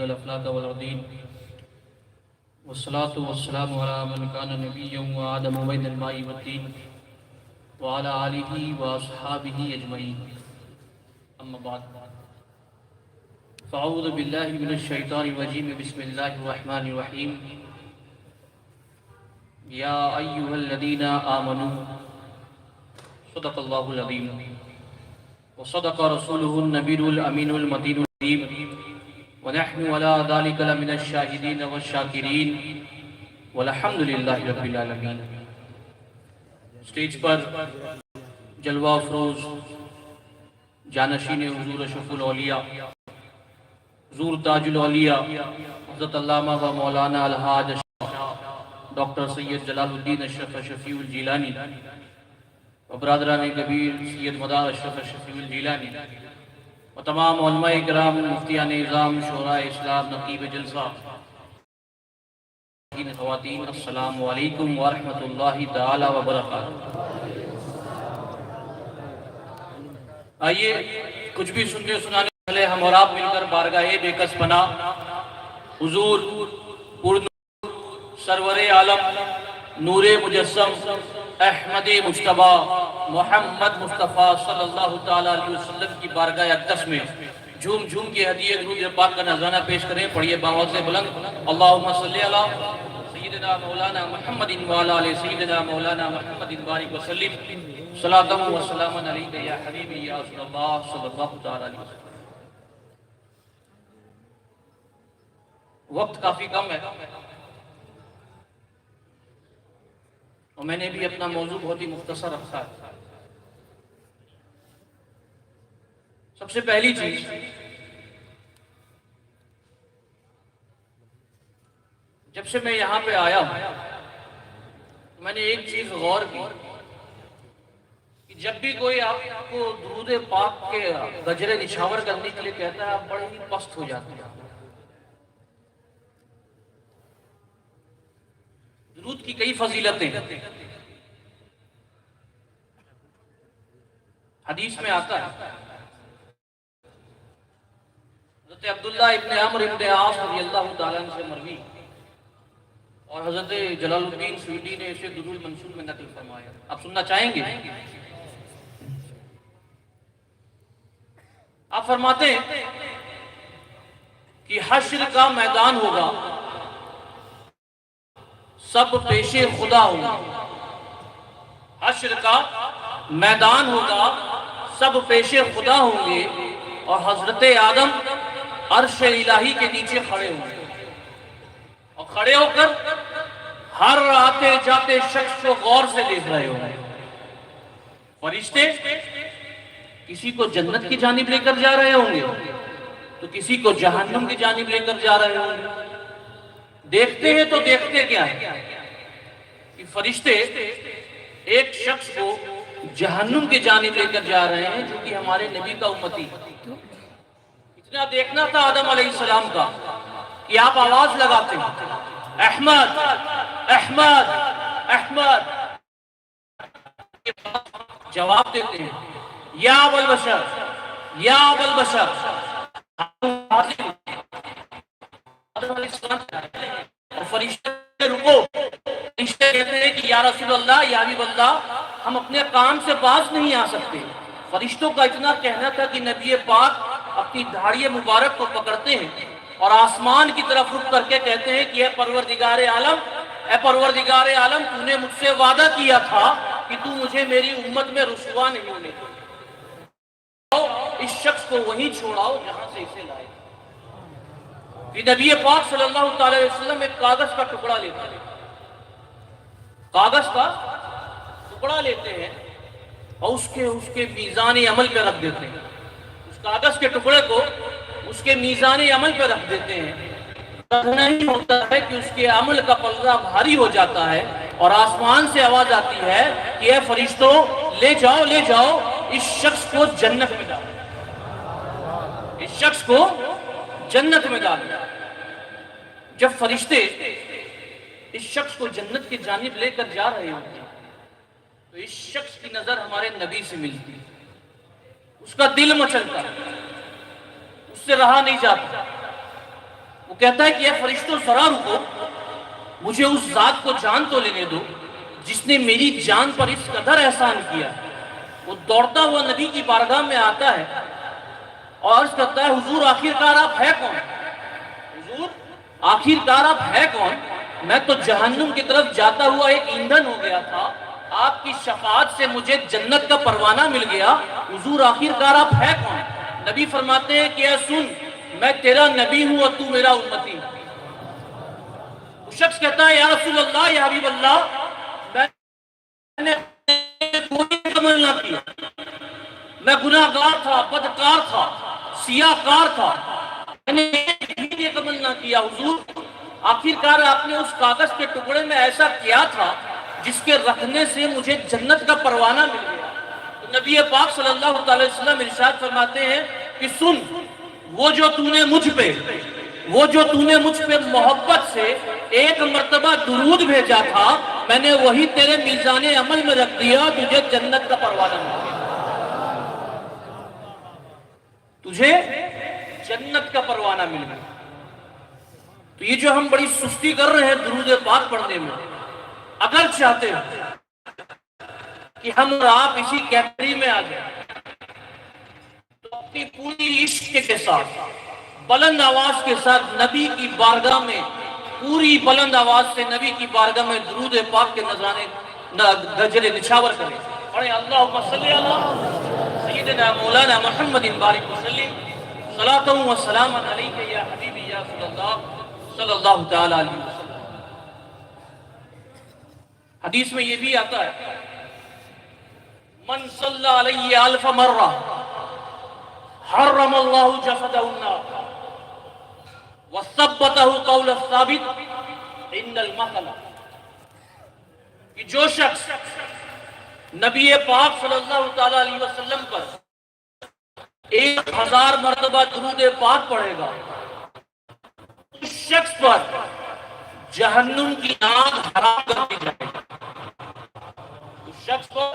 الافلاق والارضین والصلاة والسلام على من كان نبيا وآدم بين الماء والدين وعلى آله وأصحابه أجمعين أما بعد فأعوذ بالله من الشيطان الرجيم بسم الله الرحمن الرحيم يا أيها الذين آمنوا صدق الله العظيم وصدق رسوله النبي الأمين المتين الكريم ونحن على ذلك لمن الشاهدين والشاكرين والحمد للہ رب العالمین۔ اسٹیج پر جلوہ افروز جانشین حضور اشرف الاولیاء حضور تاج الاولیاء حضرت علامہ و مولانا الحاج ڈاکٹر سید جلال الدین اشرف شفیع الجیلانی و برادران کبیر سید مدار اشرف شفیع الجیلانی و تمام علماء کرام مفتیان نظام شورا اسلام نقیب جلسہ خواتین، السلام علیکم ورحمۃ اللہ تعالی وبرکاتہ۔ آئیے کچھ بھی سننے سنانے پہلے ہم اور آپ مل کر بارگاہ بے کس پناہ حضور پرنور سرور عالم نور مجسم احمد مجتبیٰ محمد مصطفیٰ صلی اللہ تعالیٰ علیہ وسلم کی بارگاہ اقدس میں جھوم جھوم کے ہدیے درود پاک کا نذرانہ پیش کریں۔ پڑھیے باوازِ بلند اللہم صلی علی سیدنا مولانا محمد وعلی آلِ سیدنا مولانا محمد بارک وسلم صلاۃ و سلام علیک یا حبیبی یا رسول اللہ صلی اللہ تعالیٰ علیہ وسلم۔ وقت کافی کم ہے اور میں نے بھی اپنا موضوع بہت ہی مختصر رکھا ہے۔ سب سے پہلی چیز جب سے میں یہاں پہ آیا ہوں میں نے ایک چیز غور کی کہ جب بھی کوئی آپ کو درود پاک کے گجرے نچھاور کرنے کے لیے کہتا ہے آپ بڑے ہی پست ہو جاتے ہیں۔ درود کی کئی فضیلتیں حدیث میں آتا ہے۔ حضرت عبداللہ ابن عمرو ابن عاص رضی اللہ تعالیٰ عنہ سے مروی اور حضرت جلال الدین سیوطی نے اسے درر المنصور میں نقل فرمایا۔ آپ سننا چاہیں گے؟ آپ فرماتے ہیں کہ حشر کا میدان ہوگا، سب پیش خدا ہوں گے۔ حشر کا میدان ہوگا، سب پیش خدا ہوں گے اور حضرت آدم عرش الہی کے نیچے کھڑے ہوں گے اور کھڑے ہو کر ہر آتے جاتے شخص کو غور سے دیکھ رہے ہوں گے۔ فرشتے کسی کو جنت کی جانب لے کر جا رہے ہوں گے تو کسی کو جہنم کی جانب لے کر جا رہے ہوں گے۔ دیکھتے ہیں تو دیکھتے کیا ہے کہ فرشتے ایک شخص کو جہنم کی جانب لے کر جا رہے ہیں جو کہ ہمارے نبی کا امتی۔ اتنا دیکھنا تھا آدم علیہ السلام کا کہ آپ آواز لگاتے ہیں احمد احمد احمد، جواب دیتے ہیں یا ابا البشر یا ابا البشر۔ آدم علیہ السلام اور فرشتے رکو، فرشتے کہتے ہیں کہ یا رسول اللہ یا حبیب اللہ ہم اپنے کام سے باز نہیں آ سکتے۔ فرشتوں کا اتنا کہنا تھا کہ نبی پاک اپنی دھاڑی مبارک کو پکڑتے ہیں اور آسمان کی طرف رخ کر کے کہتے ہیں کہ اے پروردگار عالم، اے پروردگار عالم، تو نے مجھ سے وعدہ کیا تھا کہ تو مجھے میری امت میں رسوا نہیں ہونے دے۔ اس شخص کو وہیں چھوڑاؤ جہاں سے اسے لائے۔ کہ نبی پاک صلی اللہ تعالی وسلم ایک کاغذ کا ٹکڑا لیتے ہیں، کاغذ کا ٹکڑا لیتے ہیں اور اس کے میزان عمل پہ رکھ دیتے ہیں۔ اس کاغذ کے ٹکڑے کو اس کے میزان عمل پہ رکھ دیتے ہیں۔ نہیں ہوتا ہے کہ اس کے عمل کا پلڑا بھاری ہو جاتا ہے اور آسمان سے آواز آتی ہے کہ اے فرشتوں لے جاؤ لے جاؤ اس شخص کو جنت میں ڈالو، اس شخص کو جنت میں ڈالو۔ جب فرشتے اس شخص کو جنت کی جانب لے کر جا رہے ہوتے ہیں تو اس شخص کی نظر ہمارے نبی سے ملتی، اس کا دل مچلتا، اس سے رہا نہیں جاتا۔ کہتا ہے کہ اے فرشتوں ذرا رکو، مجھے اس ذات کو جان تو لینے دو جس نے میری جان پر اس قدر احسان کیا۔ وہ دوڑتا ہوا نبی کی بارگاہ میں آتا ہے اور عرض کرتا ہے حضور آخرکار آپ ہے کون؟ حضور آخرکار آپ ہے کون؟ میں تو جہنم کی طرف جاتا ہوا ایک ایندھن ہو گیا تھا، آپ کی شفاعت سے مجھے جنت کا پروانہ مل گیا، حضور آخرکار آپ ہے کون؟ نبی فرماتے ہیں کہ اے سن، میں تیرا نبی ہوں اور تو میرا امتی۔ وہ شخص کہتا ہے یا رسول اللہ، یا حبیب اللہ، میں نے کوئی عمل نہ کیا، میں گناہگار تھا، بدکار تھا، سیاہ کار تھا، میں نے ایک عمل نہ کیا، حضور آخرکار آپ نے اس کاغذ کے ٹکڑے میں ایسا کیا تھا جس کے رکھنے سے مجھے جنت کا پروانہ مل گیا۔ تو نبی پاک صلی اللہ علیہ وسلم ارشاد فرماتے ہیں کہ سن، وہ جو تو نے مجھ پہ محبت سے ایک مرتبہ درود بھیجا تھا، میں نے وہی تیرے میزان عمل میں رکھ دیا، تجھے جنت کا پروانہ مل گیا، تجھے جنت کا پروانہ مل گیا۔ تو یہ جو ہم بڑی سستی کر رہے ہیں درود پاک پڑھنے میں، اگر چاہتے ہیں کہ ہم اور آپ اسی کیٹیگری میں آ جائیں تو اپنی پوری عشق کے ساتھ، بلند آواز کے ساتھ نبی کی بارگاہ میں، پوری بلند آواز سے نبی کی بارگاہ میں درود پاک کے نذرانے گجر نچھاور کریں۔ پڑھیں اللہم صلی اللہ سیدنا مولانا محمد بارک وسلم صلاۃ و سلام علیک یا حبیبی یا رسول اللہ صلی اللہ تعالی علیہ وسلم۔ حدیث میں یہ بھی آتا ہے من صلی علیہ الف مرہ حرم اللہ جسدہ النار وثبتہ قول الثابت عند المقلہ، کہ جو شخص نبی پاک صلی اللہ تعالی علیہ وسلم پر 1000 مرتبہ درود پاک پڑھے گا، اس شخص پر جہنم کی آگ حرام کر دی جائے گی، اس شخص پر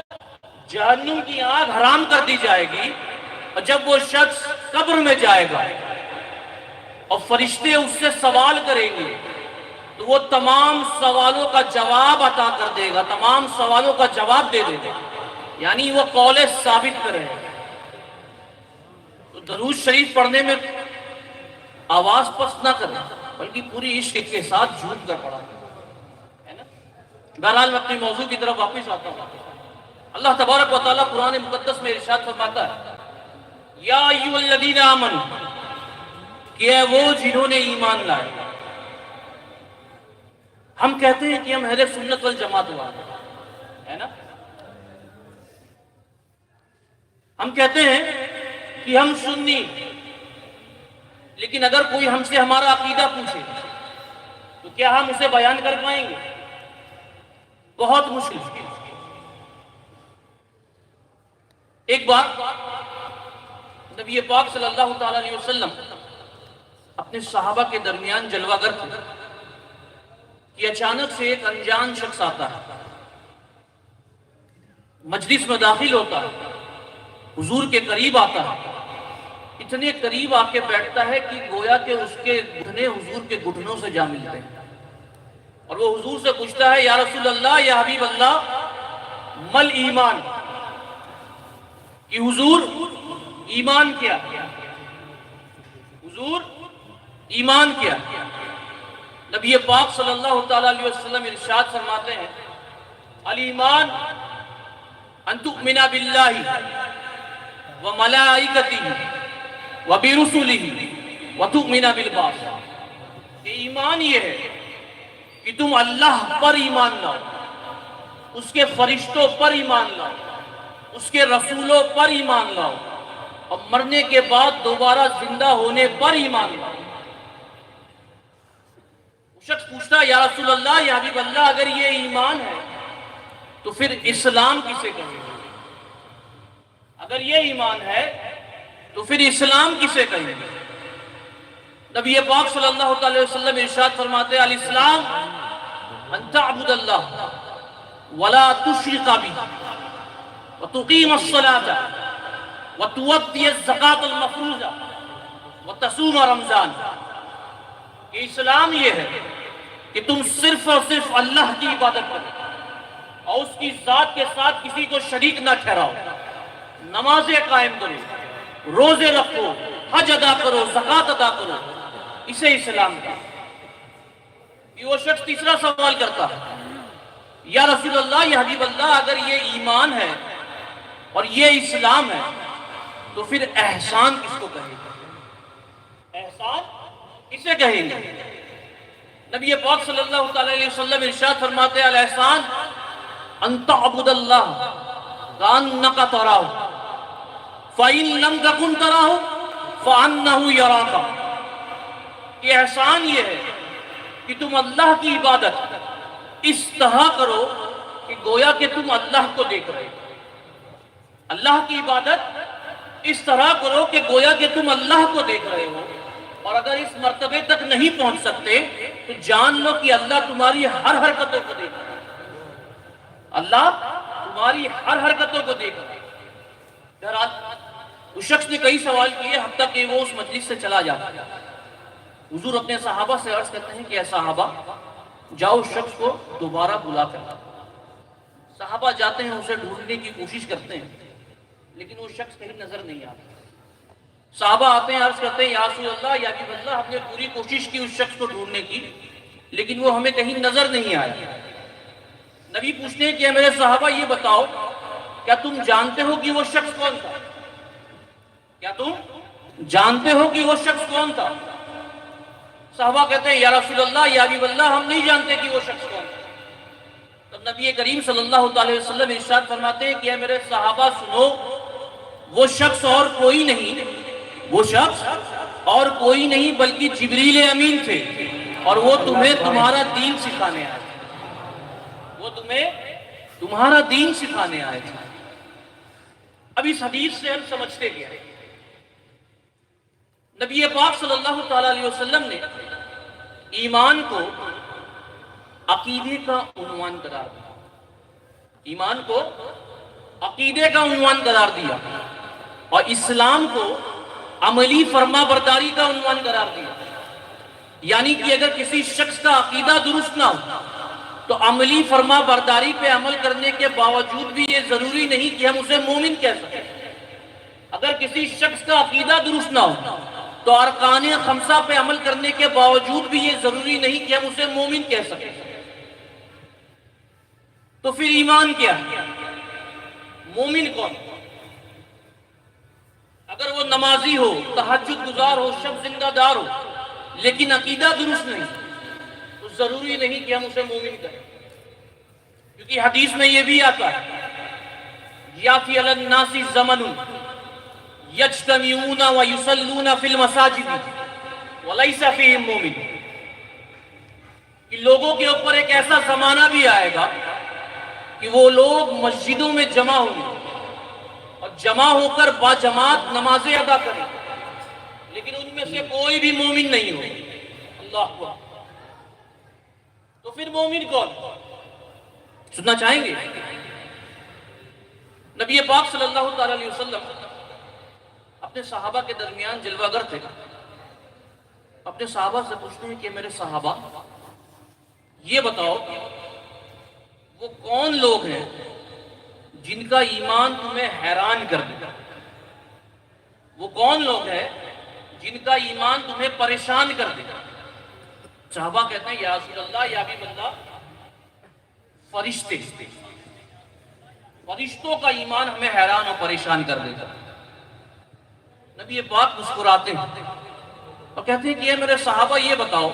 جہنم کی آگ حرام کر دی جائے گی، اور جب وہ شخص قبر میں جائے گا اور فرشتے اس سے سوال کریں گے تو وہ تمام سوالوں کا جواب عطا کر دے گا، تمام سوالوں کا جواب دے دے گا، یعنی وہ قول ثابت کرے گا۔ تو درود شریف پڑھنے میں آواز پست نہ کریں بلکہ پوری عشق کے ساتھ جھوم کر پڑھا ہے نا۔ بہرحال میں اپنی موضوع کی طرف واپس آتا ہوں۔ اللہ تبارک و تعالیٰ قرآن مقدس میں ارشاد فرماتا ہے یا ایھا الذین آمنوا، کہ وہ جنہوں نے ایمان لائے۔ ہم کہتے ہیں کہ ہم اہل سنت والجماعت والے ہے نا، ہم کہتے ہیں کہ ہم سنی، لیکن اگر کوئی ہم سے ہمارا عقیدہ پوچھے تو کیا ہم اسے بیان کر پائیں گے؟ بہت مشکل۔ ایک بار نبی پاک صلی اللہ تعالی علیہ وسلم اپنے صحابہ کے درمیان جلوہ گر تھے کہ اچانک سے ایک انجان شخص آتا ہے، مجلس میں داخل ہوتا ہے، حضور کے قریب آتا ہے، اتنے قریب آ کے بیٹھتا ہے کہ گویا کہ اس کے گھٹنے حضور کے گھٹنوں سے جا ملتے ہیں، اور وہ حضور سے پوچھتا ہے یا رسول اللہ، یا حبیب اللہ، مل ایمان، کہ حضور ایمان کیا؟ حضور ایمان کیا؟ نبی پاک صلی اللہ تعالی علیہ وسلم ارشاد فرماتے ہیں الایمان ان تؤمن باللہ وملائکتہ وبرسلہ وتؤمن بالبعث، کہ ایمان یہ ہے کہ تم اللہ پر ایمان لاؤ، اس کے فرشتوں پر ایمان لاؤ، اس کے رسولوں پر ایمان لاؤ، اور مرنے کے بعد دوبارہ زندہ ہونے پر ایمان لاؤ۔ شخص پوچھتا ہے یا رسول اللہ، یا حبیب اللہ، اگر یہ ایمان ہے تو پھر اسلام کسے کہیں گے؟ اگر یہ ایمان ہے تو پھر اسلام کسے کہیں گے؟ نبی پاک صلی اللہ علیہ وسلم ارشاد فرماتے ہیں الاسلام ان تعبد اللہ ولا تشرک بہ وتقیم الصلاۃ وتؤدی الزکاۃ المفروضہ وتصوم رمضان، کہ اسلام یہ ہے کہ تم صرف اور صرف اللہ کی عبادت کرو اور اس کی ذات کے ساتھ کسی کو شریک نہ ٹھہراؤ، نمازیں قائم کرو، روزے رکھو، حج ادا کرو، زکوٰۃ ادا کرو، اسے اسلام کا۔ کہ وہ شخص تیسرا سوال کرتا ہے، یا رسول اللہ، یا حبیب اللہ، اگر یہ ایمان ہے اور یہ اسلام ہے تو پھر احسان کس کو کہیں گے؟ احسان کسے کہیں گے؟ نبی پاک صلی اللہ تعالی علیہ وسلم ارشاد فرماتے ہیں، الاحسان ان تعبد اللہ کأنک تراہ فإن لم تکن تراہ فإنہ یراک۔ کہ احسان یہ ہے کہ تم اللہ کی عبادت اس طرح کرو کہ گویا کہ تم اللہ کو دیکھ رہے ہو۔ اللہ کی عبادت اس طرح کرو کہ گویا کہ تم اللہ کو دیکھ رہے ہو، اور اگر اس مرتبے تک نہیں پہنچ سکتے تو جان لو کہ اللہ تمہاری ہر حرکتوں کو دیکھ رہا ہے۔ اللہ تمہاری ہر حرکتوں کو دیکھ رہا ہے۔ بہرحال اس شخص نے کئی سوال کیے، حتیٰ کہ وہ اس مجلس سے چلا جاتا ہے۔ حضور اپنے صحابہ سے عرض کرتے ہیں کہ اے صحابہ، جاؤ اس شخص کو دوبارہ بلا کر۔ صحابہ جاتے ہیں، اسے ڈھونڈنے کی کوشش کرتے ہیں، لیکن وہ شخص کہیں نظر نہیں آتا۔ صحابہ آتے ہیں، عرض کرتے ہیں، یا رسول اللہ، یا حبیب اللہ، ہم نے پوری کوشش کی اس شخص کو ڈھونڈنے کی، لیکن وہ ہمیں کہیں نظر نہیں آیا۔ نبی پوچھتے ہیں کہ میرے صحابہ یہ بتاؤ، کیا تم جانتے ہو کہ وہ شخص کون تھا؟ کیا تم جانتے ہو کہ وہ شخص کون تھا؟ صحابہ کہتے ہیں، یا رسول اللہ، یا حبیب اللہ، ہم نہیں جانتے کہ وہ شخص کون تھا۔ تب نبی کریم صلی اللہ علیہ وسلم ارشاد فرماتے ہیں کہ اے میرے صحابہ سنو، وہ شخص اور کوئی نہیں، وہ شخص اور کوئی نہیں بلکہ جبریل امین تھے، اور وہ تمہیں تمہارا دین سکھانے آئے تھے۔ وہ تمہیں تمہارا دین سکھانے آئے تھے۔ اب اس حدیث سے ہم سمجھتے گیا، نبی پاک صلی اللہ تعالی علیہ وسلم نے ایمان کو عقیدے کا عنوان قرار دیا۔ ایمان کو عقیدے کا عنوان قرار دیا، اور اسلام کو عملی فرما برداری کا عنوان قرار دیا۔ یعنی کہ اگر کسی شخص کا عقیدہ درست نہ ہو تو عملی فرما برداری پہ عمل کرنے کے باوجود بھی یہ ضروری نہیں کہ ہم اسے مومن کہہ سکیں۔ اگر کسی شخص کا عقیدہ درست نہ ہو تو ارکان خمسہ پہ عمل کرنے کے باوجود بھی یہ ضروری نہیں کہ ہم اسے مومن کہہ سکیں۔ تو پھر ایمان کیا ہے؟ مومن کون؟ اگر وہ نمازی ہو، تہجد گزار ہو، شب زندہ دار ہو، لیکن عقیدہ درست نہیں تو ضروری نہیں کہ ہم اسے مومن کریں، کیونکہ حدیث میں یہ بھی آتا ہے، یاتی علی الناس زمن یجتمعون ویصلون فی المساجد ولیس فیہم مومن، کہ لوگوں کے اوپر ایک ایسا زمانہ بھی آئے گا کہ وہ لوگ مسجدوں میں جمع ہوں گے اور جمع ہو کر با جماعت نمازیں ادا کریں، لیکن ان میں سے کوئی بھی مومن نہیں ہو۔ اللہ اکبر۔ تو پھر مومن کون؟ سننا چاہیں گے؟ نبی پاک صلی اللہ تعالی علیہ وسلم اپنے صحابہ کے درمیان جلوہ گر تھے۔ اپنے صحابہ سے پوچھتے ہیں کہ میرے صحابہ یہ بتاؤ، وہ کون لوگ ہیں جن کا ایمان تمہیں حیران کر دے؟ وہ کون لوگ ہیں جن کا ایمان تمہیں پریشان کر دے؟ صحابہ کہتے ہیں، یا رسول اللہ، یا حبیب اللہ، فرشتے، فرشتوں کا ایمان ہمیں حیران اور پریشان کر دیتا۔ نبی پاک مسکراتے ہیں اور کہتے ہیں کہ اے میرے صحابہ یہ بتاؤ،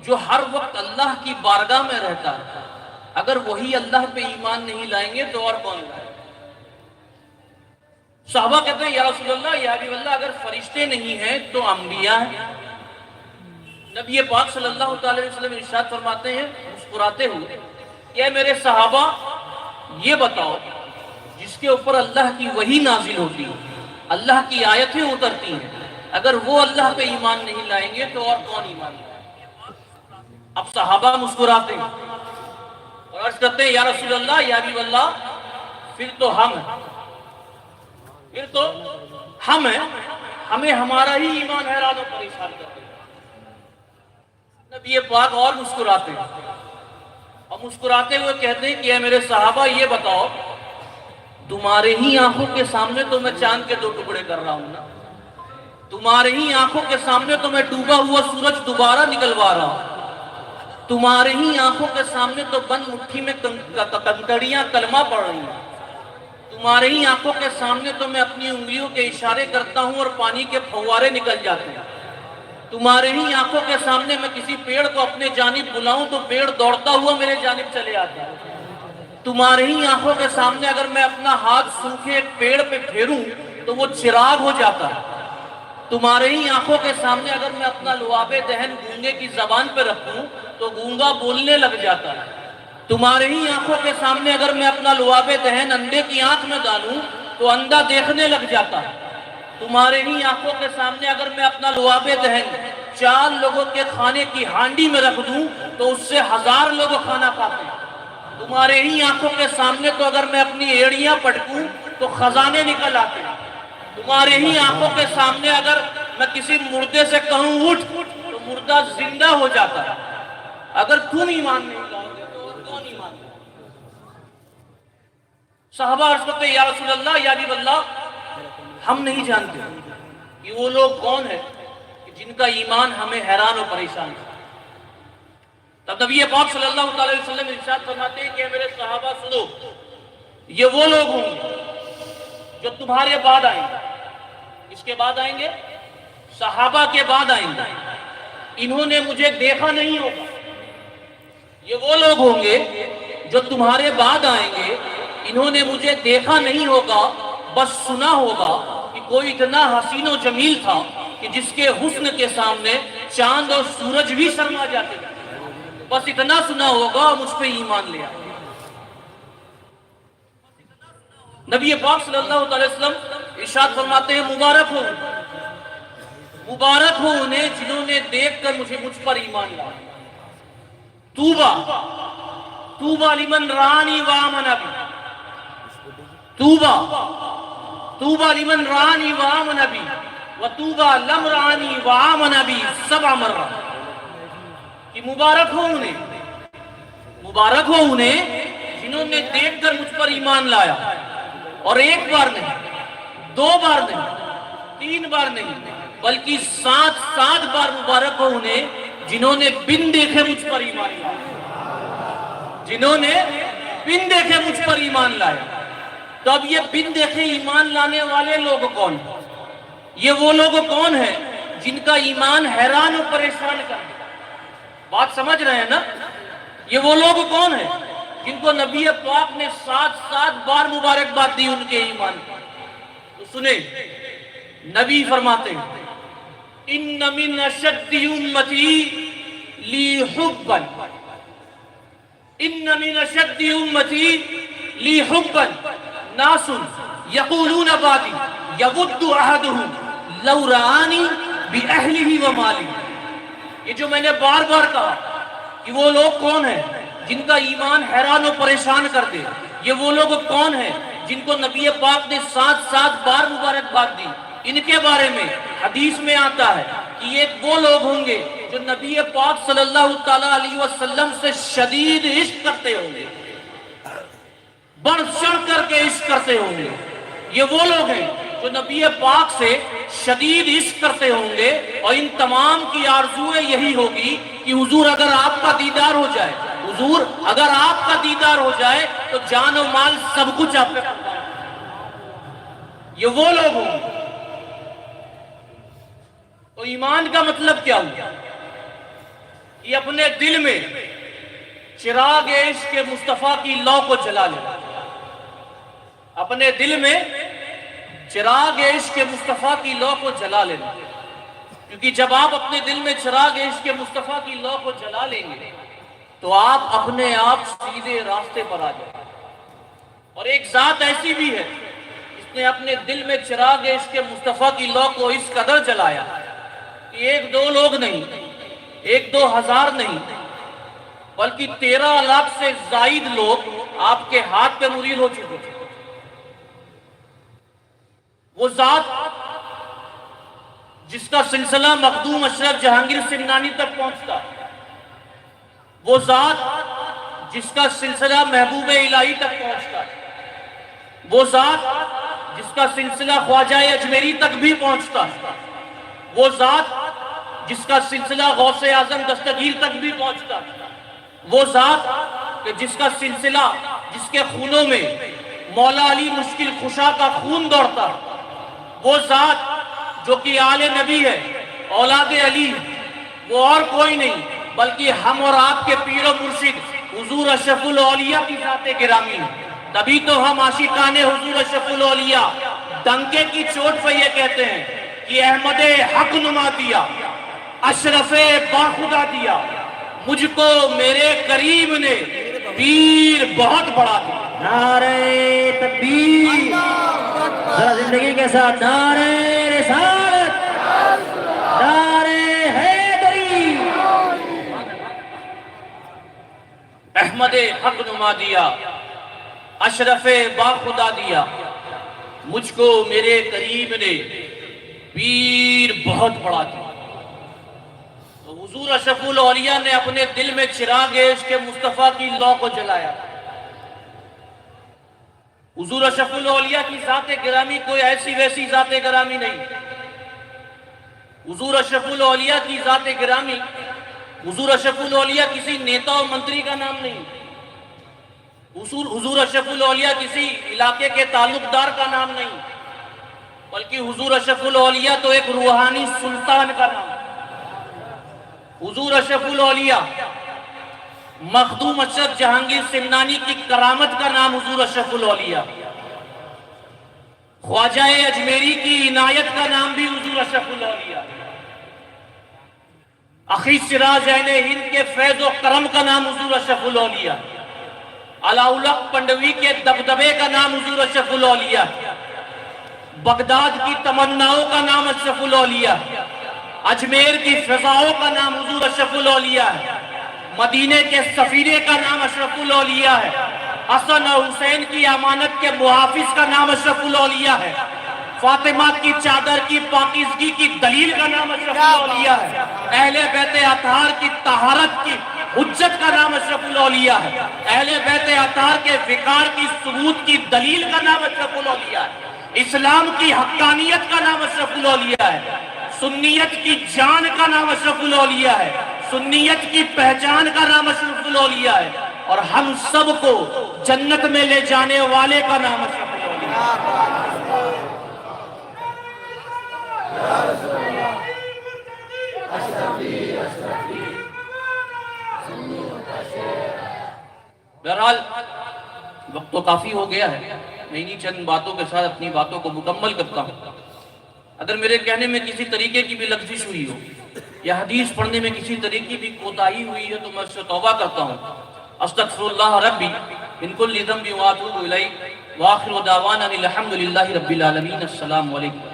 جو ہر وقت اللہ کی بارگاہ میں رہتا ہے، اگر وہی اللہ پہ ایمان نہیں لائیں گے تو اور کون لائیں گے؟ صحابہ کہتے ہیں، یا رسول اللہ، یا حبیب اللہ، اگر فرشتے نہیں ہیں تو انبیاء ہیں۔ نبی پاک صلی اللہ تعالی وسلم ارشاد فرماتے ہیں مسکراتے ہوئے کہ اے میرے صحابہ یہ بتاؤ، جس کے اوپر اللہ کی وحی نازل ہوتی ہے، اللہ کی آیتیں اترتی ہیں، اگر وہ اللہ پہ ایمان نہیں لائیں گے تو اور کون ایمان لائیں گے؟ اب صحابہ مسکراتے ہیں اور عرض کرتے ہیں، یا رسول اللہ، یا حبیب اللہ، پھر تو ہم ہیں، پھر تو ہم ہیں، ہمیں ہمارا ہی ایمان حیران و پریشان کرتے ہیں۔ نبی پاک اور مسکراتے ہیں اور مسکراتے ہوئے کہتے ہیں کہ اے میرے صحابہ یہ بتاؤ تمہارے ہی آنکھوں کے سامنے تو میں چاند کے 2 ٹکڑے کر رہا ہوں نا، تمہارے ہی آنکھوں کے سامنے تو میں ڈوبا ہوا سورج دوبارہ نکلوا رہا ہوں، تمہارے ہی آنکھوں کے سامنے تو بند مٹھی میں کنکڑیاں کلمہ پڑھ رہی ہیں، تمہارے ہی آنکھوں کے سامنے تو میں اپنی انگلیوں کے اشارے کرتا ہوں اور پانی کے پھوارے نکل جاتے ہیں، تمہارے ہی آنکھوں کے سامنے میں کسی پیڑ کو اپنے جانب بلاؤں تو پیڑ دوڑتا ہوا میرے جانب چلے آتا ہے، تمہارے ہی آنکھوں کے سامنے اگر میں اپنا ہاتھ سوکھے ایک پیڑ پہ پھیروں تو وہ چراغ ہو جاتا ہے، تمہارے ہی آنکھوں کے سامنے اگر میں اپنا لعاب دہن گونگے کی زبان پہ رکھوں تو گونگا بولنے لگ جاتا ہے، تمہارے ہی آنکھوں کے سامنے اگر میں اپنا لعاب دہن اندھے کی آنکھ میں ڈالوں تو اندھا دیکھنے لگ جاتا ہے، تمہارے ہی آنکھوں کے سامنے اگر میں اپنا لعاب دہن 4 لوگوں کے کھانے کی ہانڈی میں رکھ دوں تو اس سے 1000 لوگ کھانا کھاتے ہیں، تمہارے ہی آنکھوں کے سامنے تو اگر میں اپنی ایڑیاں پٹکوں تو خزانے نکل آتے ہیں، تمہارے ہی آنکھوں کے سامنے اگر میں کسی مردے سے کہوں اٹھ تو مردہ زندہ ہو جاتا ہے، اگر تم ایمان نہیں لاؤ گے تو اور کون ایمان لاؤ گے؟ صحابہ عرض کرتے یا رسول اللہ یا حبیب اللہ ہم نہیں جانتے کہ وہ لوگ کون ہیں کہ جن کا ایمان ہمیں حیران و پریشان ہے۔ تب نبی پاک صلی اللہ علیہ وسلم ارشاد فرماتے ہیں کہ میرے صحابہ سنو، یہ وہ لوگ ہوں گے جو تمہارے بعد آئیں گے، اس کے بعد آئیں گے صحابہ کے بعد آئیں گے، انہوں نے مجھے دیکھا نہیں ہوگا، یہ وہ لوگ ہوں گے جو تمہارے بعد آئیں گے، انہوں نے مجھے دیکھا نہیں ہوگا، بس سنا ہوگا کہ کوئی اتنا حسین و جمیل تھا کہ جس کے حسن کے سامنے چاند اور سورج بھی شرما جاتے تھے، بس اتنا سنا ہوگا اور مجھ پہ ایمان لیا۔ نبی پاک صلی اللہ علیہ وسلم ارشاد فرماتے ہیں مبارک ہو انہیں جنہوں نے دیکھ کر مجھ پر ایمان لایا، توبہ لمن رانی وآمن بی، توبہ لمن رانی وآمن بی وطوبہ لم رانی وآمن بی 7 مرات، کہ مبارک ہو انہیں جنہوں نے دیکھ کر مجھ پر ایمان لایا، اور 1 بار نہیں، 2 بار نہیں، 3 بار نہیں، بلکہ 7 بار مبارک ہو انہیں جنہوں نے بن دیکھے مجھ پر ایمان لایا، جنہوں نے بن دیکھے مجھ پر ایمان لایا۔ تو اب یہ بن دیکھے ایمان لانے والے لوگ کون ہیں؟ یہ وہ لوگ کون ہیں جن کا ایمان حیران و پریشان کر دے؟ بات سمجھ رہے ہیں نا؟ یہ وہ لوگ کون ہیں جن کو نبی پاک نے 7 بار مبارکباد دی ان کے ایمان پر؟ تو سنیں، نبی فرماتے ہیں ان من اشد امتی لی حبا، ان من اشد امتی لی حبا ناس یقولون بعدی یود احدهم لو رآنی باہلہ ومالی۔ یہ جو میں نے بار بار کہا کہ وہ لوگ کون ہیں جن کا ایمان حیران و پریشان کر دے، یہ وہ لوگ کون ہیں جن کو نبی پاک نے 7 بار مبارکباد دی، ان کے بارے میں حدیث میں آتا ہے کہ یہ وہ لوگ ہوں گے جو نبی پاک صلی اللہ تعالیٰ علیہ وسلم سے شدید عشق کرتے ہوں گے، بڑھ چڑھ کر کے عشق کرتے ہوں گے، یہ وہ لوگ ہیں جو نبی پاک سے شدید عشق کرتے ہوں گے، اور ان تمام کی آرزو یہی ہوگی کہ حضور اگر آپ کا دیدار ہو جائے، حضور اگر آپ کا دیدار ہو جائے تو جان و مال سب کچھ آپ پہ قربان۔ یہ وہ لوگ ہوں گے۔ تو ایمان کا مطلب کیا ہوا؟ یہ اپنے دل میں چراغ عشق کے مصطفیٰ کی لو کو جلا لے، اپنے دل میں چراغ عشق کے مصطفیٰ کی لو کو جلا لینا، کیونکہ جب آپ اپنے دل میں چراغ عشق کے مصطفیٰ کی لو کو جلا لیں گے تو آپ اپنے آپ سیدھے راستے پر آ جائیں۔ اور ایک ذات ایسی بھی ہے جس نے اپنے دل میں چراغ عشق کے مصطفیٰ کی لو کو اس قدر جلایا کہ 1-2 لوگ نہیں، 1-2 ہزار نہیں، بلکہ 13 لاکھ سے زائد لوگ آپ کے ہاتھ پہ مرید ہو چکے تھے۔ وہ ذات جس کا سلسلہ مخدوم اشرف جہانگیر سنگھانی تک پہنچتا، وہ ذات جس کا سلسلہ محبوب الہی تک پہنچتا ہے، وہ ذات جس کا سلسلہ خواجہ اجمیری تک بھی پہنچتا ہے، وہ ذات جس کا سلسلہ غوث اعظم دستگیر تک بھی پہنچتا ہے، وہ ذات کہ جس کا سلسلہ، جس کے خونوں میں مولا علی مشکل خشا کا خون دوڑتا ہے، وہ ذات جو کہ آل نبی ہے، اولاد علی، وہ اور کوئی نہیں بلکہ ہم اور آپ کے پیر و مرشد حضور اشرف الاولیاء کی ذات گرامی ہے۔ تبھی تو ہم عاشقان حضور اشرف الاولیاء ڈنکے کی چوٹ پہ یہ کہتے ہیں کہ احمد حق نما دیا، اشرف باخدا دیا، مجھ کو میرے قریب نے پیر بہت بڑا دیا۔ نعرہ تکبیر، ذرا زندگی کے ساتھ نعرہ رسالت، نعرہ حیدری۔ احمد حق نما دیا، اشرف باخدا دیا، مجھ کو میرے قریب نے پیر بہت بڑا دیا۔ تو حضور اشرف الاولیاء نے اپنے دل میں چراغ عشق مصطفیٰ کی لو کو جلایا۔ حضور اشرف الاولیاء کی ذات گرامی کوئی ایسی ویسی ذات گرامی نہیں۔ حضور اشرف الاولیاء کی ذات گرامی، حضور اشرف الاولیاء کسی نیتا و منتری کا نام نہیں، حضور اشرف الاولیاء کسی علاقے کے تعلق دار کا نام نہیں، بلکہ حضور اشرف الاولیاء تو ایک روحانی سلطان کا نام۔ حضور اشرف الاولیاء مخدوم اشرف جہانگیر سمنانی کی کرامت کا نام حضور اشرف الاولیاء، خواجہ اجمیری کی عنایت کا نام بھی حضور اشرف الاولیاء، اخی سراج اہل ہند کے فیض و کرم کا نام حضور اشرف الاولیاء، علاؤلق پنڈوی کے دبدبے کا نام حضور اشرف الاولیاء، بغداد کی تمناؤں کا نام اشرف الاولیاء، اجمیر کی فضاؤں کا نام حضور اشرف الاولیاء ہے، مدینے کے سفیرے کا نام اشرف الاولیاء ہے، حسن اور حسین کی امانت کے محافظ کا نام اشرف الاولیاء ہے، فاطمہ کی چادر کی پاکیزگی کی دلیل کا نام اشرف الاولیاء ہے، اہل بیت اطہار کی طہارت کی حجت کا نام اشرف الاولیاء ہے، اہل بیت اطہار کے وقار کی ثبوت کی دلیل کا نام اشرف الاولیاء ہے، اسلام کی حقانیت کا نام اشرف الاولیاء ہے، سنیت کی جان کا نام اشرف الاولیاء ہے، سنیت کی پہچان کا نام اشرف الاولیاء ہے، اور ہم سب کو جنت میں لے جانے والے کا نام اشرف الاولیاء ہے۔ بہرحال وقت تو کافی ہو گیا ہے، میں انہی چند باتوں کے ساتھ اپنی باتوں کو مکمل کرتا ہوں۔ اگر میرے کہنے میں کسی طریقے کی بھی لغزش ہوئی ہو یا حدیث پڑھنے میں کسی طریقے کی بھی کوتاہی ہوئی ہے تو میں اس سے توبہ کرتا ہوں۔ استغفر اللہ ربی من کل ذنب واتوب الیہ، وآخر دعوانا الحمد للہ رب العالمین۔ السلام علیکم۔